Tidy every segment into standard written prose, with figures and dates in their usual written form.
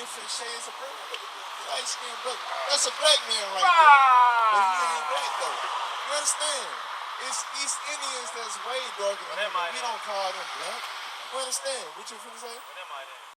different shades of brown. Light skinned brother. That's a black man right there. But he ain't black though. You understand? It's East Indians that's way darker than him. We don't call them black. You understand? What you finna say? What am I then?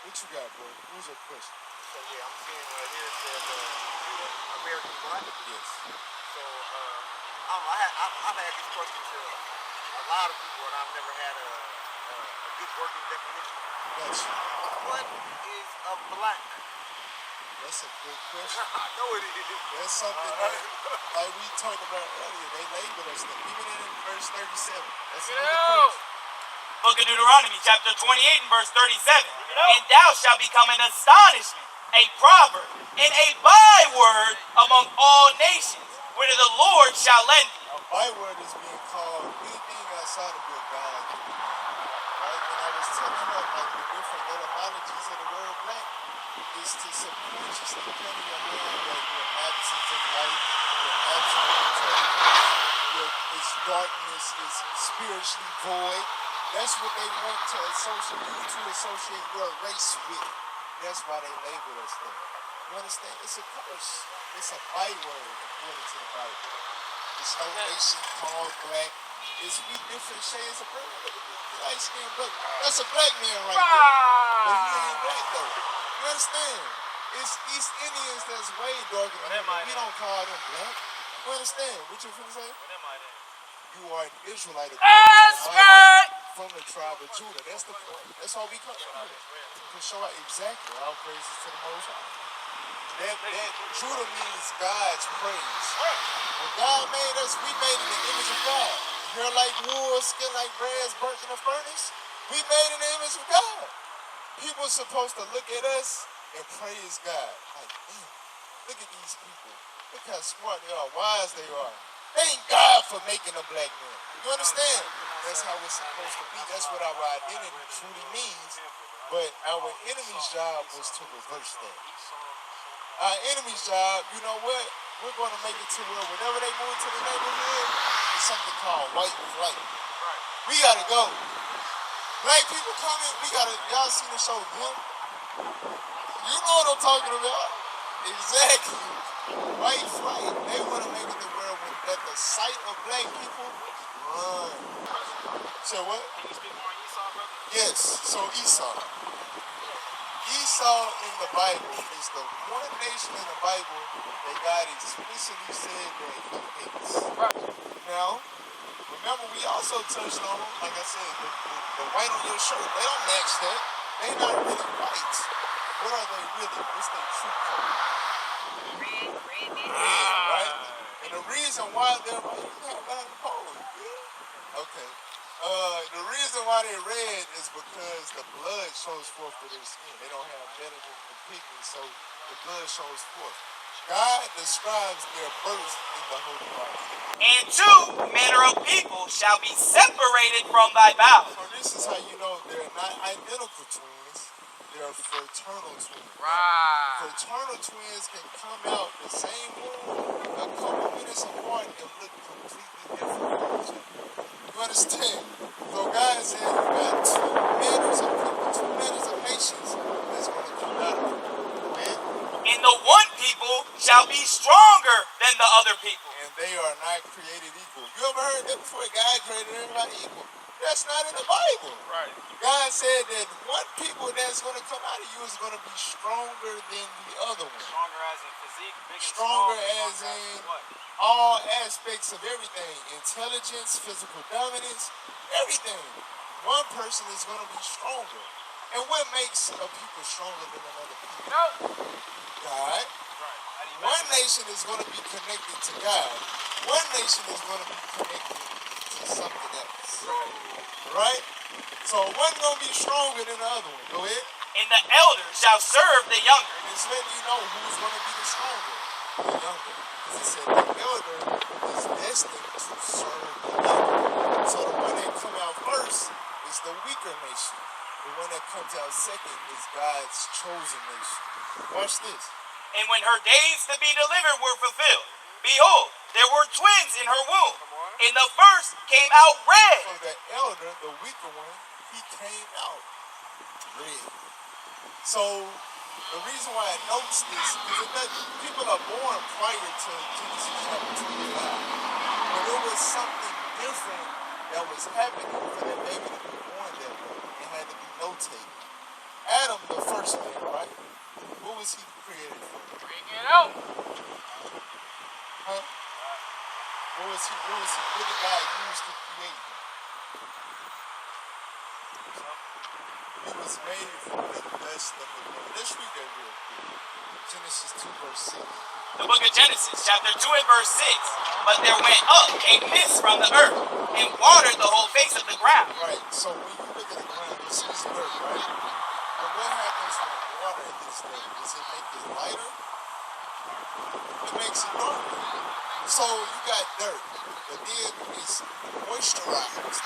What you got, bro? What's your question? So yeah, I'm seeing right here it says American Black. Yes. So I've had this question to a lot of people, and I've never had a good working definition. Gotcha. What is a black? That's a good question. I know it is. That's something that, like we talked about earlier, they labeled us that. Even in verse 37. That's another question. Book of Deuteronomy, chapter 28 and verse 37. And thou shalt become an astonishment, a proverb, and a byword among all nations, whither the Lord shall lend thee. A byword is being called anything outside of your God. Right? And I was telling her like the different etymologies of the word black is to subconsciously tell your mind that your absence of light, your absence of intelligence, its darkness is spiritually void. That's what they want to associate your race with. That's why they label us that. You understand? It's a curse. It's a byword according to the Bible. It's no nation called black. It's we different shades of brown. Light skinned brother. That's a black man right there. But he ain't black though. You understand? It's East Indians that's way darker than him. We don't call them black. You understand? What you finna say? What am I then? You are an Israelite according to the Bible from the tribe of Judah. That's the point. That's all we come from. To show out exactly all praises to the Most High. That Judah means God's praise. When God made us, we made in the image of God. Hair like wool, skin like brass, burnt in a furnace. We made in the image of God. People are supposed to look at us and praise God. Like, damn, look at these people. Look how smart they are, wise they are. Thank God for making a black man. You understand? That's how it's supposed to be. That's what our identity truly means. But our enemy's job was to reverse that. Our enemy's job, you know what? We're going to make it to where whenever they move to the neighborhood, it's something called white flight. We got to go. Black people coming, we got to, y'all seen the show Them? You know what I'm talking about. Exactly. White flight. They want to make it to where at the sight of black people, run. So what? Can you speak more on Esau, brother? Yes, so Esau. Esau in the Bible is the one nation in the Bible that God explicitly said that he hates. Now, remember we also touched on, like I said, the white on your shirt, they don't match that. They not really white. What are they really? What's their true color? Red, Right? And the reason why they're white, you got behind the pole. Yeah. Okay. The reason why they're red is because the blood shows forth to their skin. They don't have melanin and pigments, so the blood shows forth. God describes their birth in the Holy Bible. And two manner of people shall be separated from thy bowels. So this is how you know they're not identical twins. They're fraternal twins. Right. Fraternal twins can come out the same womb a couple minutes apart and look completely different. You understand? So God said you got two manners of people, two manners of nations that's going to come out of it. And the one people shall be stronger than the other people. And they are not created equal. You ever heard that before? God created everybody equal. That's not in the Bible. Right. God said that one people that's going to come out of you is going to be stronger than the other one. Stronger as in physique, big and Stronger small, as in what? all aspects of everything. Intelligence, physical dominance, everything. One person is going to be stronger. And what makes a people stronger than another people? No. God. Right. One nation is going to be connected to God. One nation is going to be connected to something else. Right? So one's going to be stronger than the other one. Go ahead. And the elder shall serve the younger. It's letting you know who's going to be the stronger. The younger. Because it said the elder is destined to serve the younger. weaker nation. The one that comes out second is God's chosen nation. Watch this. And when her days to be delivered were fulfilled, behold, there were twins in her womb. And the first came out red. So the elder, the weaker one, he came out red. So the reason why it notes this is that people are born prior to Genesis chapter 25. But there was something different that was happening for that baby to be born that way. It had to be notated. Adam, the first man, right? What was he created for? Bring it out. Huh? What did God use to create him? He was made from the dust of the earth. Let's read that real quick. Genesis 2 verse 6. The book of Genesis, chapter 2 and verse 6. But there went up a mist from the earth and watered the whole face of the ground. Right, so when you look at the ground, this is dirt, right? But what happens when water hits dirt? Does it make it lighter? It makes it darker. So you got dirt, but then it's moisturized.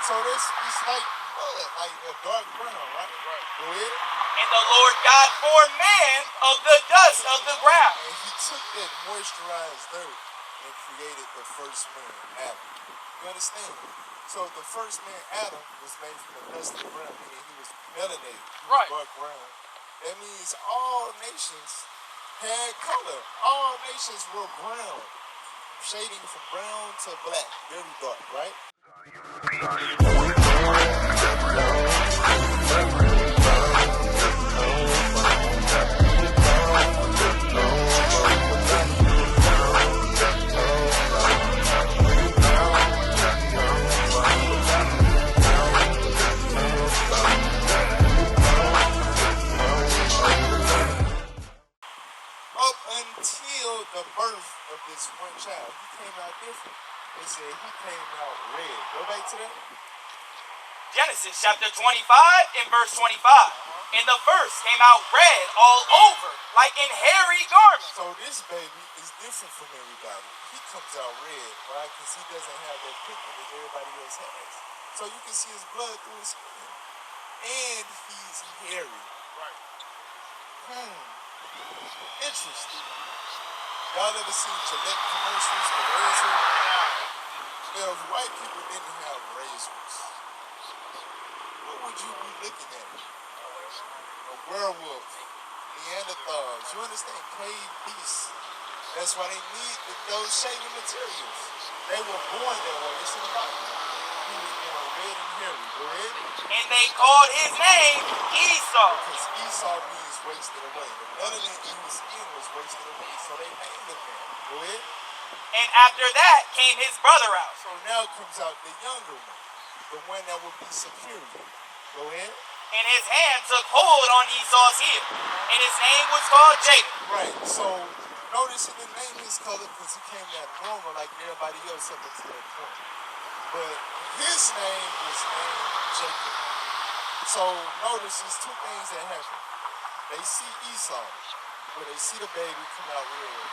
So this is like mud, like a dark brown, right? Go ahead. And the Lord God formed man of the dust of the ground. And he took that moisturized dirt and created the first man, Adam. You understand? So the first man, Adam, was made from the dust of the ground, meaning he was melanated, he was dark brown. That means all nations had color. All nations were brown, shading from brown to black, very dark, right? Up until the birth of this one child, he came out different. They said he came out red. Go back to that. Genesis chapter 25 and verse 25. And the first came out red all over, like in hairy garments. So this baby is different from everybody. He comes out red, right? Because he doesn't have that pigment that everybody else has. So you can see his blood through his skin. And he's hairy. Interesting. Y'all ever seen Gillette commercials for razor? If white people didn't have razors, what would you be looking at? A werewolf, Neanderthals. You understand? Cave beasts. That's why they need those shaving materials. They were born that way. It's in the Bible. He was born red and hairy. Go ahead. And they called his name Esau. Because Esau means wasted away. The melanin in his skin was wasted away. So they named him that. Go ahead. And after that came his brother out. So now comes out the younger one. The one that will be superior. Go ahead. And his hand took hold on Esau's heel. And his name was called Jacob. Right. So notice he didn't name his color because he came out normal like everybody else up until that point. But his name was named Jacob. So notice there's two things that happen. They see Esau, where they see the baby come out red.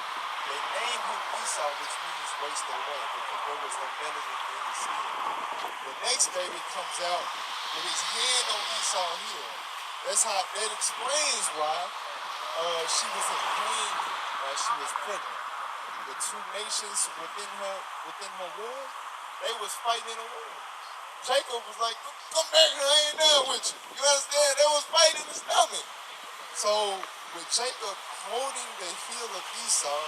They name him Esau, which means wasted away, because there was no melanin in his skin. The next baby comes out with his hand on Esau's heel. That explains why she was in pain while she was pregnant. The two nations within her womb, they was fighting in the womb. Jacob was like, come back here, I ain't down with you. You understand? They was fighting in the stomach. So with Jacob holding the heel of Esau,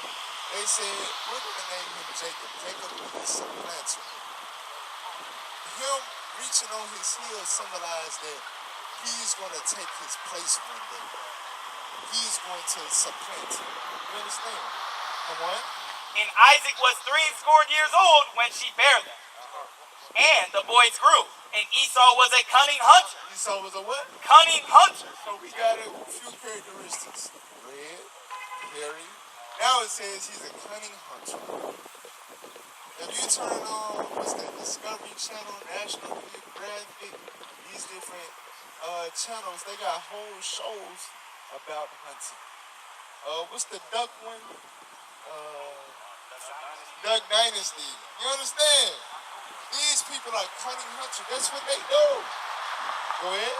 they said, we're going to name him Jacob. Jacob means supplanter. Him reaching on his heel symbolized that he's going to take his place one day. He's going to supplant him. You understand? Come on. And Isaac was 80 years old when she bare them. And the boys grew. And Esau was a cunning hunter. Esau was a what? Cunning hunter. So we got a few characteristics. Red, hairy. Now it says he's a cunning hunter. If you turn on, what's that, Discovery Channel, National Geographic, these different channels, they got whole shows about hunting. What's the duck one? Duck Dynasty. You understand? These people are cunning hunters. That's what they do. Go ahead.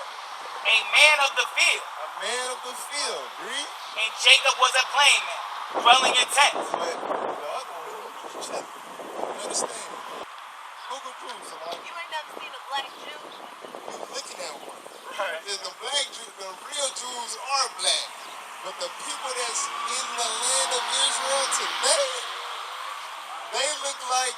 A man of the field. A man of the field. Read. And Jacob was a plain man, dwelling in tents. But the other one, check. You understand? Google Jerusalem. You ain't never seen a black Jew? You're looking at one. Right. The black Jew, the real Jews are black. But the people that's in the land of Israel today, they look like,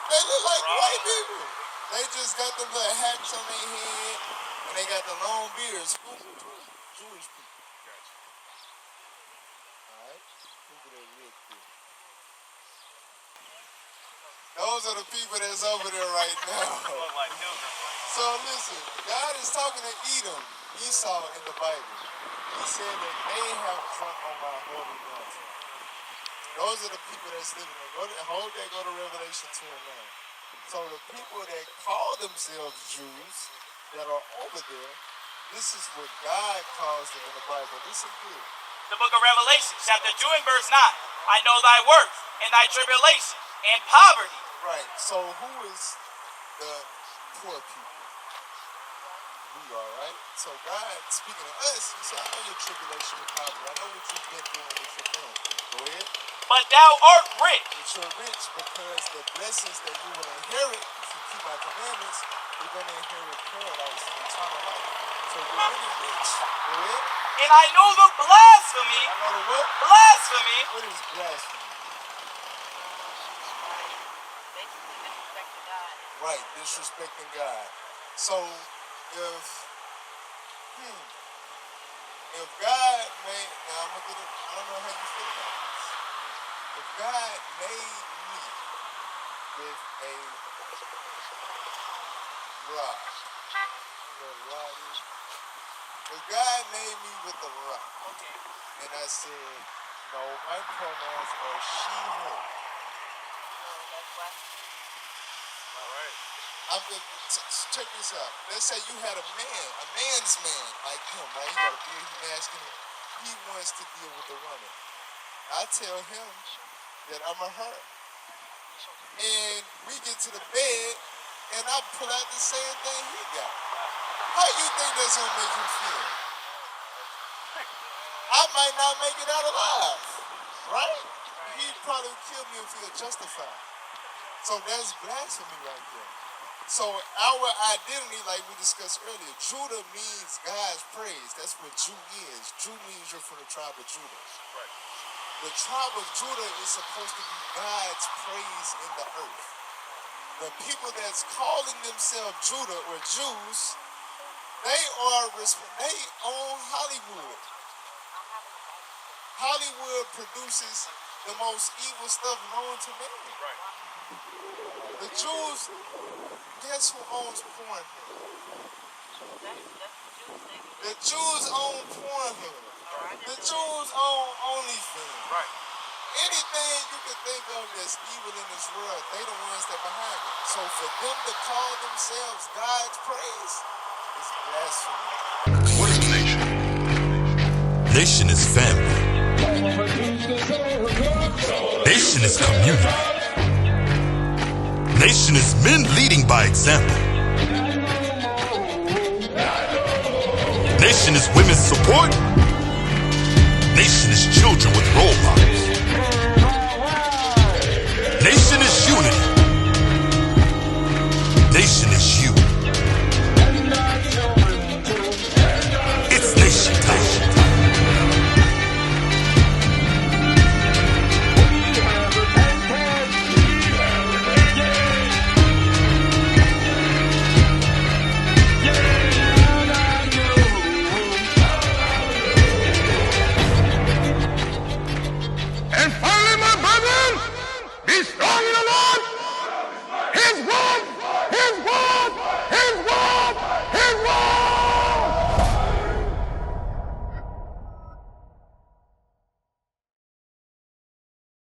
they look like white people. They just got the little hats on their head, and they got the long beards. Jewish people. Alright? Look at that real quick. Those are the people that's over there right now. So listen, God is talking to Esau in the Bible. He said that they have drunk on my holy mountain. Those are the people that's living there. Go to Revelation 2 and 9. So the people that call themselves Jews that are over there, this is what God calls them in the Bible. Listen good. The book of Revelation, chapter 2 and verse 9. I know thy works and thy tribulation and poverty. Right. So who is the poor people? We are, right? So God, speaking to us, he said, I know your tribulation and poverty. I know what you've been doing with your family. Go ahead. But thou art rich. But you're rich because the blessings that you will inherit, if you keep my commandments, you're going to inherit paradise and eternal life. So you're really rich. Go ahead. And I know the blasphemy. I know the what? Blasphemy. What is blasphemy? Basically disrespecting God. Right, disrespecting God. So if God made, now I'm gonna get it, I don't know how you feel about this. If God made me with a rod, you know what a rod is? If God made me with a rod, Okay. and I said, no, my pronouns are she, her. That's why. All right. Check this out. Let's say you had a man's man like him, right? He got a beard, he's masculine. He wants to deal with a woman. I tell him that I'm a her. And we get to the bed, and I pull out the same thing he got. How you think that's gonna make him feel? I might not make it out alive, right? He'd probably kill me and feel justified. So that's blasphemy right there. So our identity, like we discussed earlier, Judah means God's praise. That's what Jew is. Jew means you're from the tribe of Judah. Right. The tribe of Judah is supposed to be God's praise in the earth. The people that's calling themselves Judah or Jews, they own Hollywood. Hollywood produces the most evil stuff known to man. Right. The Jews, guess who owns Pornhub? That's the Jews thing. The Jews own Pornhub. The Jews own OnlyFans. Right. Anything you can think of that's evil in this world, they the ones that behind it. So for them to call themselves God's praise is blasphemy. What is a nation? Nation is family. Nation is community. Nation is men leading by example. Nation is women's support. Nation is children with role models. Nation is unity. Nation is